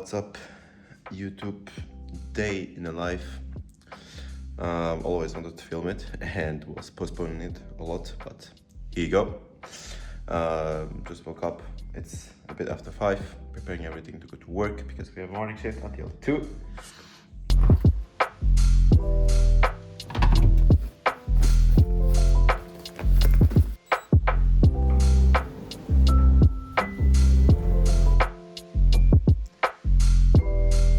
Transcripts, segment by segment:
What's up, YouTube? Day in a life. Always wanted to film it and was postponing it a lot, but here you go. Just woke up. It's a bit after 5, preparing everything to go to work because we have morning shift until 2.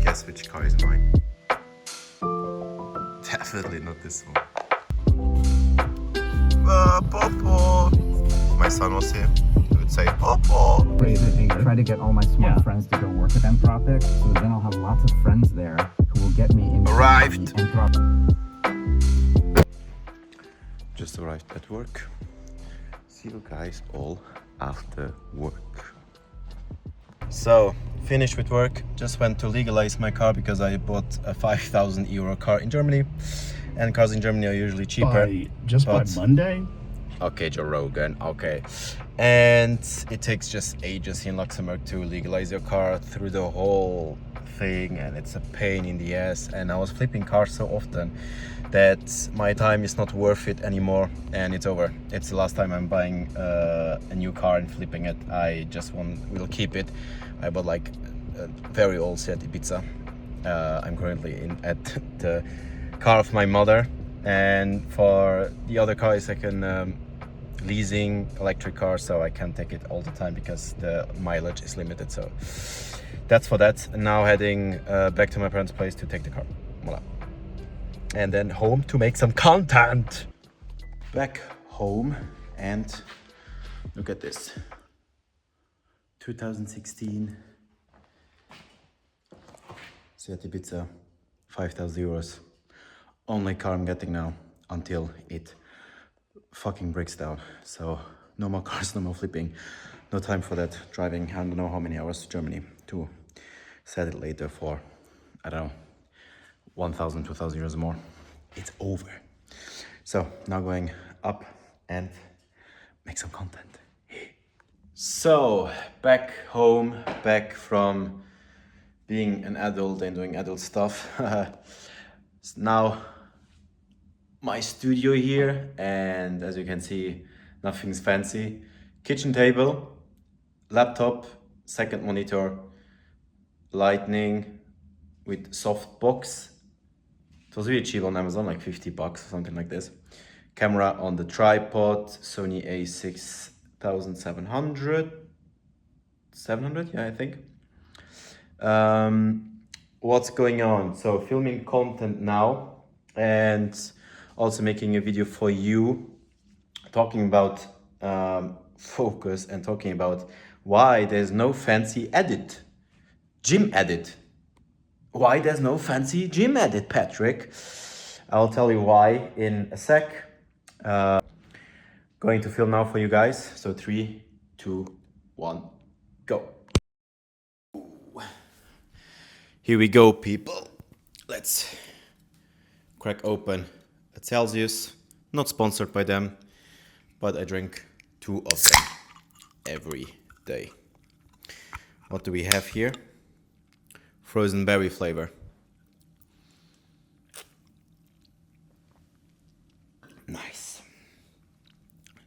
Guess which car is mine? Definitely not this one. Popo! If my son was here, he would say Popo! Try to get all my smart friends to go work at Anthropic, so then I'll have lots of friends there who will get me into Arrived! Anthropic. Just arrived at work. See you guys all after work. So, finished with work. Just went to legalize my car because I bought a 5,000 euro car in Germany. And cars in Germany are usually cheaper. By Monday? Okay, Joe Rogan, okay. And it takes just ages in Luxembourg to legalize your car through the whole thing, and it's a pain in the ass. And I was flipping cars so often that my time is not worth it anymore, and it's over. It's the last time I'm buying a new car and flipping it. I just will keep it. I bought like a very old Seat Ibiza. I'm currently at the car of my mother, and for the other car is like an leasing electric car, so I can't take it all the time because the mileage is limited. So that's for that. And now heading back to my parents' place to take the car. Voila. And then home to make some content. Back home, and look at this. 2016 Seat Ibiza, 5,000 euros. Only car I'm getting now until it fucking breaks down. So no more cars, no more flipping. No time for that. Driving I don't know how many hours to Germany to sell it later for, I don't know, 1,000, 2,000 euros more. It's over. So now going up and make some content. So back home, back from being an adult and doing adult stuff. Now my studio here, and as you can see, nothing's fancy. Kitchen table, laptop, second monitor, lightning with soft box. It was really cheap on Amazon, like $50 or something like this. Camera on the tripod, Sony a6700, 700, yeah, I think. What's going on? So filming content now, and also making a video for you, talking about focus and talking about why there's no fancy gym edit. Why there's no fancy gym edit, Patrick? I'll tell you why in a sec. Going to film now for you guys. So 3, 2, 1, go. Here we go, people. Let's crack open a Celsius. Not sponsored by them, but I drink 2 of them every day. What do we have here? Frozen berry flavor. Nice.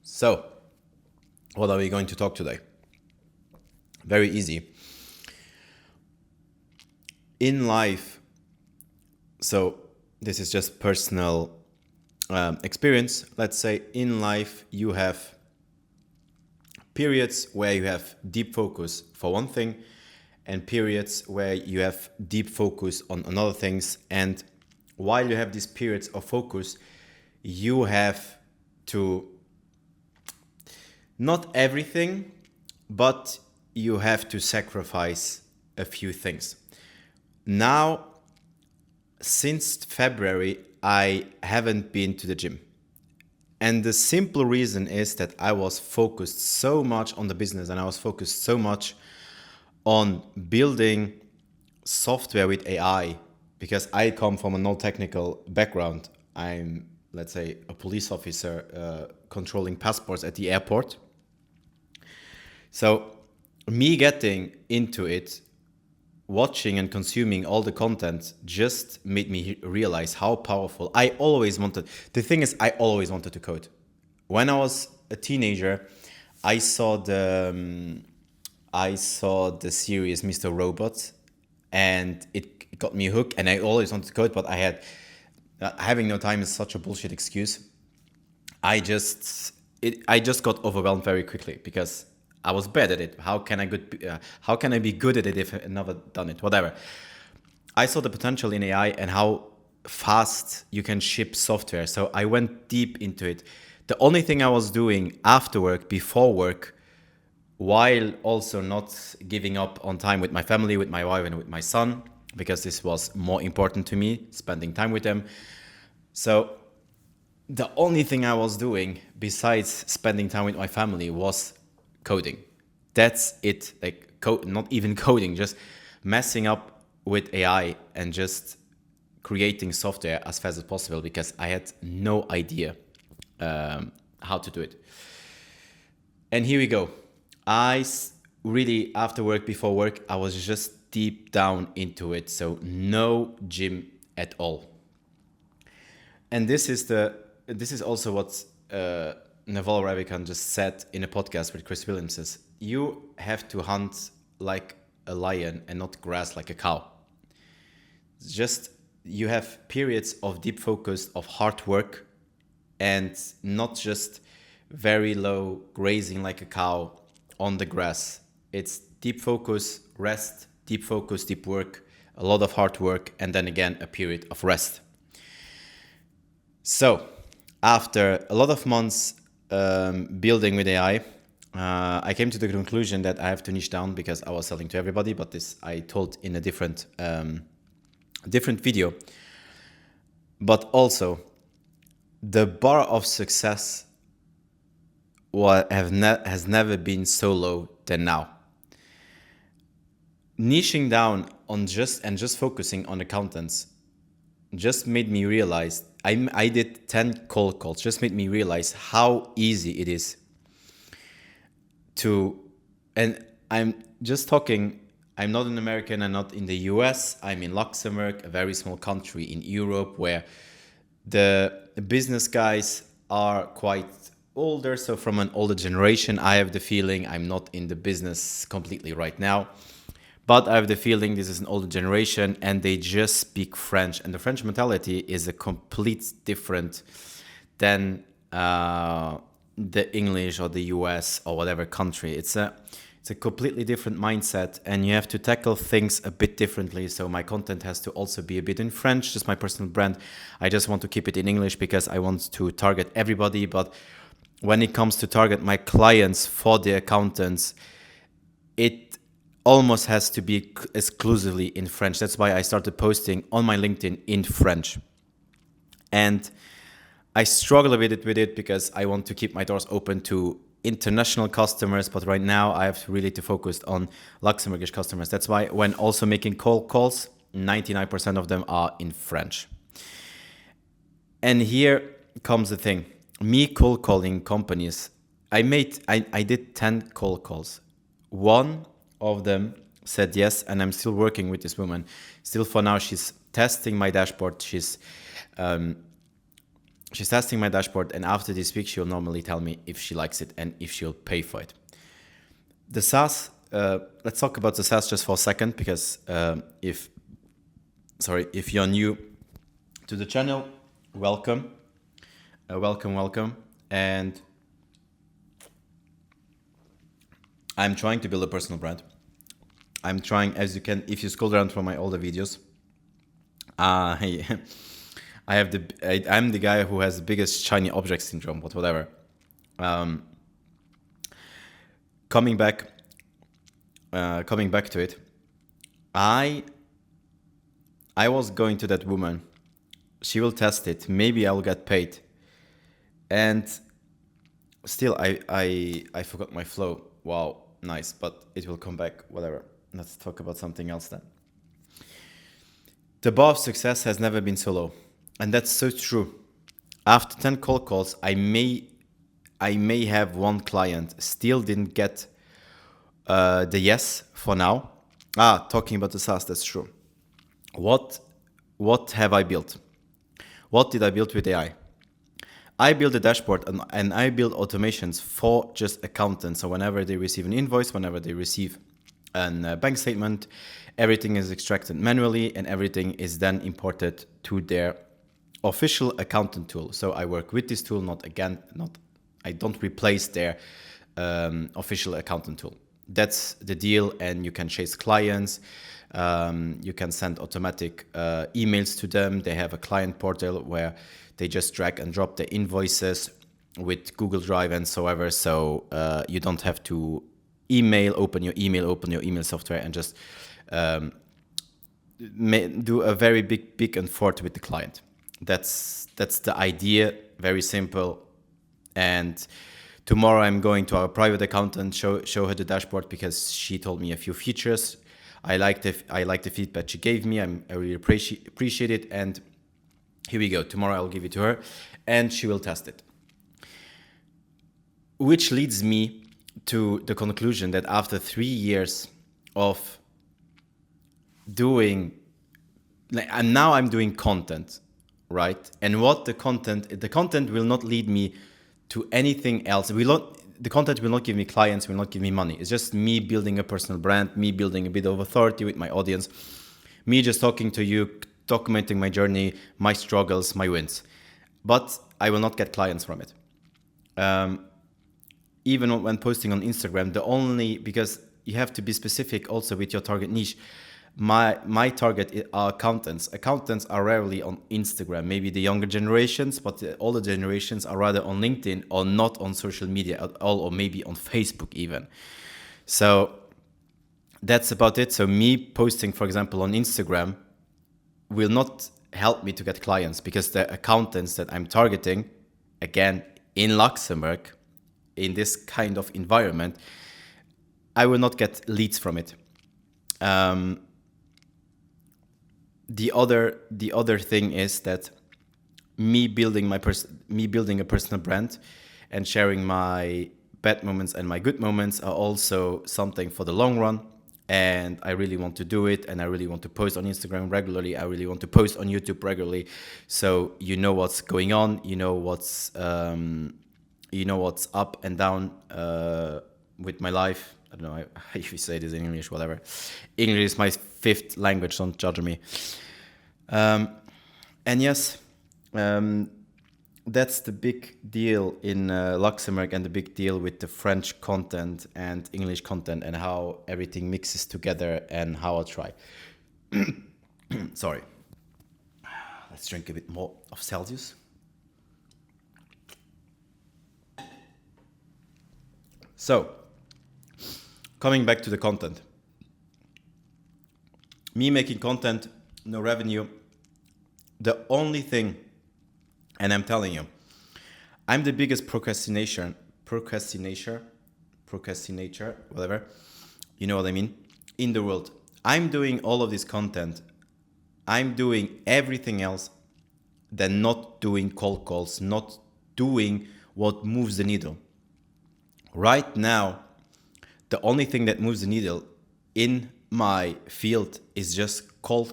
So, what are we going to talk today? Very easy. In life, so this is just personal experience. Let's say in life you have periods where you have deep focus for one thing, and periods where you have deep focus on another things. And while you have these periods of focus, you have to, not everything, but you have to sacrifice a few things. Now, since February, I haven't been to the gym. And the simple reason is that I was focused so much on the business, and I was focused so much on building software with AI, because I come from a non-technical background. I'm, let's say, a police officer controlling passports at the airport. So me getting into it watching and consuming all the content just made me realize how powerful I always wanted. The thing is, I always wanted to code. When I was a teenager, I saw the series Mr. Robot, and it got me hooked. And I always wanted to code, but I had having no time is such a bullshit excuse. I just got overwhelmed very quickly because I was bad at it. How can I be good at it if I've never done it? Whatever. I saw the potential in AI and how fast you can ship software. So I went deep into it. The only thing I was doing after work, before work, while also not giving up on time with my family, with my wife, and with my son, because this was more important to me, spending time with them. So the only thing I was doing besides spending time with my family was coding. That's it. Like not even coding, just messing up with AI and just creating software as fast as possible because I had no idea how to do it. And here we go. Really, after work, before work, I was just deep down into it. So no gym at all. And this is also what Naval Ravikant just said in a podcast with Chris Williams. Says, you have to hunt like a lion and not graze like a cow. Just you have periods of deep focus, of hard work, and not just very low grazing like a cow on the grass. It's deep focus, rest, deep focus, deep work, a lot of hard work, and then again a period of rest. So after a lot of months building with AI, I came to the conclusion that I have to niche down because I was selling to everybody, but this I told in a different video. But also, the bar of success has never been so low than now. Niching down on just focusing on accountants just made me realize I did 10 cold calls, just made me realize how easy it is and I'm just talking, I'm not an American, I'm not in the US, I'm in Luxembourg, a very small country in Europe where the business guys are quite older. So from an older generation, I have the feeling I'm not in the business completely right now. But I have the feeling this is an older generation and they just speak French. And the French mentality is a complete different than the English or the US or whatever country. It's a completely different mindset and you have to tackle things a bit differently. So my content has to also be a bit in French, just my personal brand. I just want to keep it in English because I want to target everybody. But when it comes to target my clients for the accountants, it almost has to be exclusively in French. That's why I started posting on my LinkedIn in French. And I struggle a bit with it because I want to keep my doors open to international customers, but right now I have really to focus on Luxembourgish customers. That's why when also making cold calls, 99% of them are in French. And here comes the thing. Me cold calling companies, I did 10 cold calls. One of them said yes, and I'm still working with this woman. Still for now, she's testing my dashboard. She's testing my dashboard, and after this week, she'll normally tell me if she likes it and if she'll pay for it. The SaaS, let's talk about the SaaS just for a second, because if you're new to the channel, welcome, and I'm trying to build a personal brand. I'm trying, as you can, if you scroll down from my older videos, I'm the guy who has the biggest shiny object syndrome, but whatever. Coming back to it, I was going to that woman. She will test it. Maybe I will get paid. And still, I forgot my flow. Wow, nice, but it will come back. Whatever. Let's talk about something else then. The bar of success has never been so low. And that's so true. After 10 cold calls, I may have one client, still didn't get the yes for now. Talking about the SaaS, that's true. What have I built? What did I build with AI? I built a dashboard and I built automations for just accountants. So whenever they receive an invoice, whenever they receive a bank statement, everything is extracted manually and everything is then imported to their official accountant tool. So I work with this tool, I don't replace their official accountant tool. That's the deal, and you can chase clients. You can send automatic emails to them. They have a client portal where they just drag and drop the invoices with Google Drive and so ever. So you don't have to open your email software and just do a very big and forth with the client. That's the idea. Very simple. And tomorrow I'm going to our private accountant, show her the dashboard, because she told me a few features. I like the feedback she gave me. I really appreciate it. And here we go. Tomorrow I'll give it to her and she will test it. Which leads me to the conclusion that after 3 years of doing, and now I'm doing content, right? And the content will not lead me to anything else. The content will not give me clients, will not give me money. It's just me building a personal brand, me building a bit of authority with my audience, me just talking to you, documenting my journey, my struggles, my wins. But I will not get clients from it. Even when posting on Instagram, because you have to be specific also with your target niche. My target are accountants. Accountants are rarely on Instagram, maybe the younger generations, but the older generations are rather on LinkedIn or not on social media at all, or maybe on Facebook even. So that's about it. So me posting, for example, on Instagram will not help me to get clients, because the accountants that I'm targeting, again, in Luxembourg, in this kind of environment, I will not get leads from it. The other thing is that me building a personal brand and sharing my bad moments and my good moments are also something for the long run. And I really want to do it, and I really want to post on Instagram regularly. I really want to post on YouTube regularly, so you know what's going on. You know what's up and down with my life. I don't know if you say this in English, whatever. English is my 5th language, don't judge me. And yes, that's the big deal in Luxembourg, and the big deal with the French content and English content, and how everything mixes together, and how I'll try. Sorry. Let's drink a bit more of Celsius. So, coming back to the content. Me making content, no revenue. The only thing, and I'm telling you, I'm the biggest procrastinator, whatever, you know what I mean, in the world. I'm doing all of this content. I'm doing everything else than not doing cold calls, not doing what moves the needle. Right now, the only thing that moves the needle in my field is just cold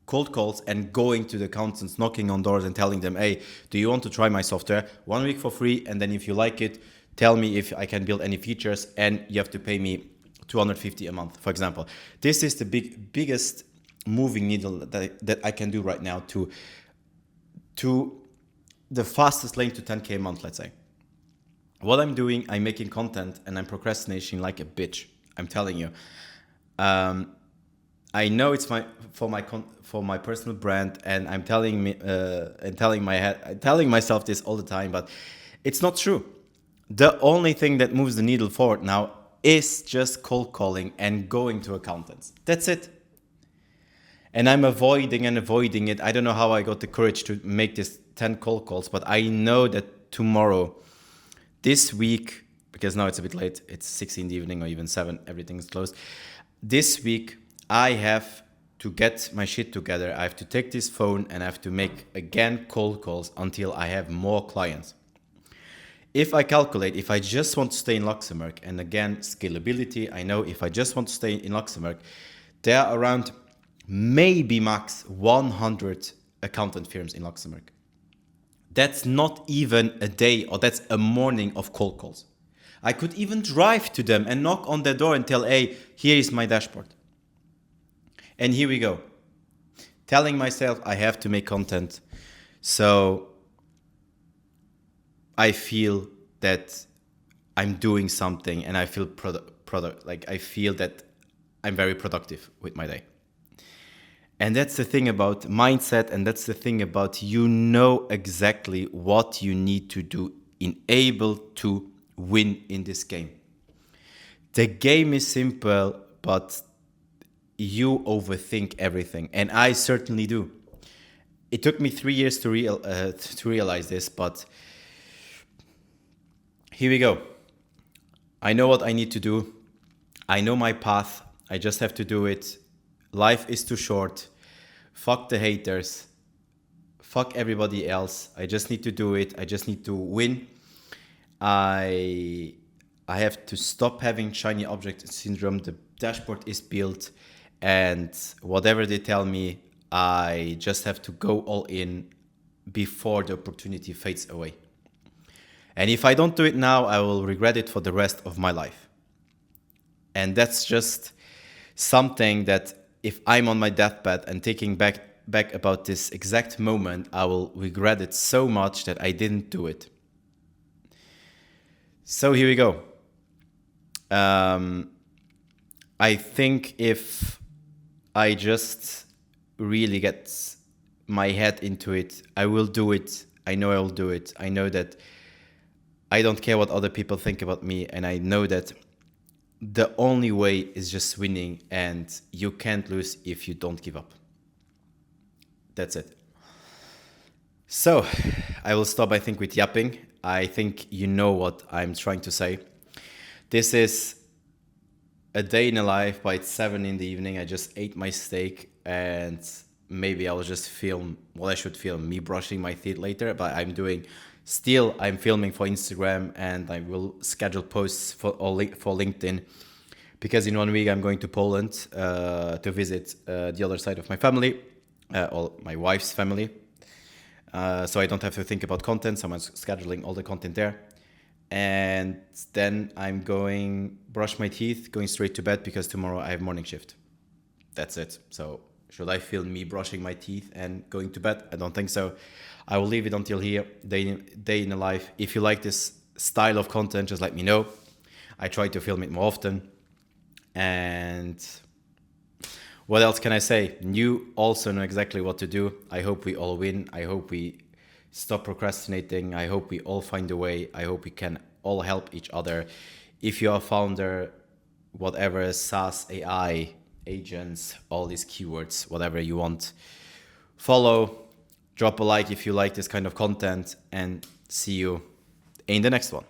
calls and going to the accountants, knocking on doors and telling them, hey, do you want to try my software 1 week for free? And then if you like it, tell me if I can build any features, and you have to pay me $250 a month, for example. This is the biggest moving needle that I can do right now to the fastest lane to 10K a month, let's say. What I'm doing, I'm making content and I'm procrastinating like a bitch. I'm telling you. I know it's for my personal brand, and I'm telling myself this all the time, but it's not true. The only thing that moves the needle forward now is just cold calling and going to accountants. That's it. And I'm avoiding it. I don't know how I got the courage to make this 10 cold calls, but I know that tomorrow, this week, because now it's a bit late, it's 6 in the evening or even 7, everything's closed. This week, I have to get my shit together. I have to take this phone and I have to make, again, cold calls until I have more clients. If I calculate, if I just want to stay in Luxembourg, and again, scalability, I know if I just want to stay in Luxembourg, There are around maybe max 100 accountant firms in Luxembourg. That's not even a day, or that's a morning of cold calls. I could even drive to them and knock on their door and tell, hey, here is my dashboard. And here we go. Telling myself I have to make content. So I feel that I'm doing something, and I feel I feel that I'm very productive with my day. And that's the thing about mindset, and that's the thing about you know exactly what you need to do in able to win in this game. The game is simple, but you overthink everything, and I certainly do. It took me 3 years to realize this, but here we go. I know what I need to do. I know my path. I just have to do it. Life is too short. Fuck the haters. Fuck everybody else. I just need to do it. I just need to win. I have to stop having shiny object syndrome. The dashboard is built, and whatever they tell me, I just have to go all in before the opportunity fades away. And if I don't do it now, I will regret it for the rest of my life. And that's just something that if I'm on my deathbed and thinking back about this exact moment, I will regret it so much that I didn't do it. So here we go. I think if I just really get my head into it, I will do it. I know I will do it. I know that I don't care what other people think about me, and I know that the only way is just winning, and you can't lose if you don't give up. That's it. So I will stop, I think, with yapping. I think you know what I'm trying to say. This is a day in a life, but it's 7 p.m. I just ate my steak, and maybe I'll just film what I should film, me brushing my teeth later, but I'm filming for Instagram, and I will schedule posts for LinkedIn, because in 1 week I'm going to Poland to visit the other side of my family, or my wife's family. So I don't have to think about content, so I'm scheduling all the content there. And then I'm going brush my teeth, going straight to bed, because tomorrow I have morning shift. That's it. So should I film me brushing my teeth and going to bed? I don't think so. I will leave it until here, day in a life. If you like this style of content, just let me know. I try to film it more often. And what else can I say? You also know exactly what to do. I hope we all win. I hope we stop procrastinating. I hope we all find a way. I hope we can all help each other. If you're a founder, whatever, SaaS, AI, agents, all these keywords, whatever you want, follow, drop a like if you like this kind of content, and see you in the next one.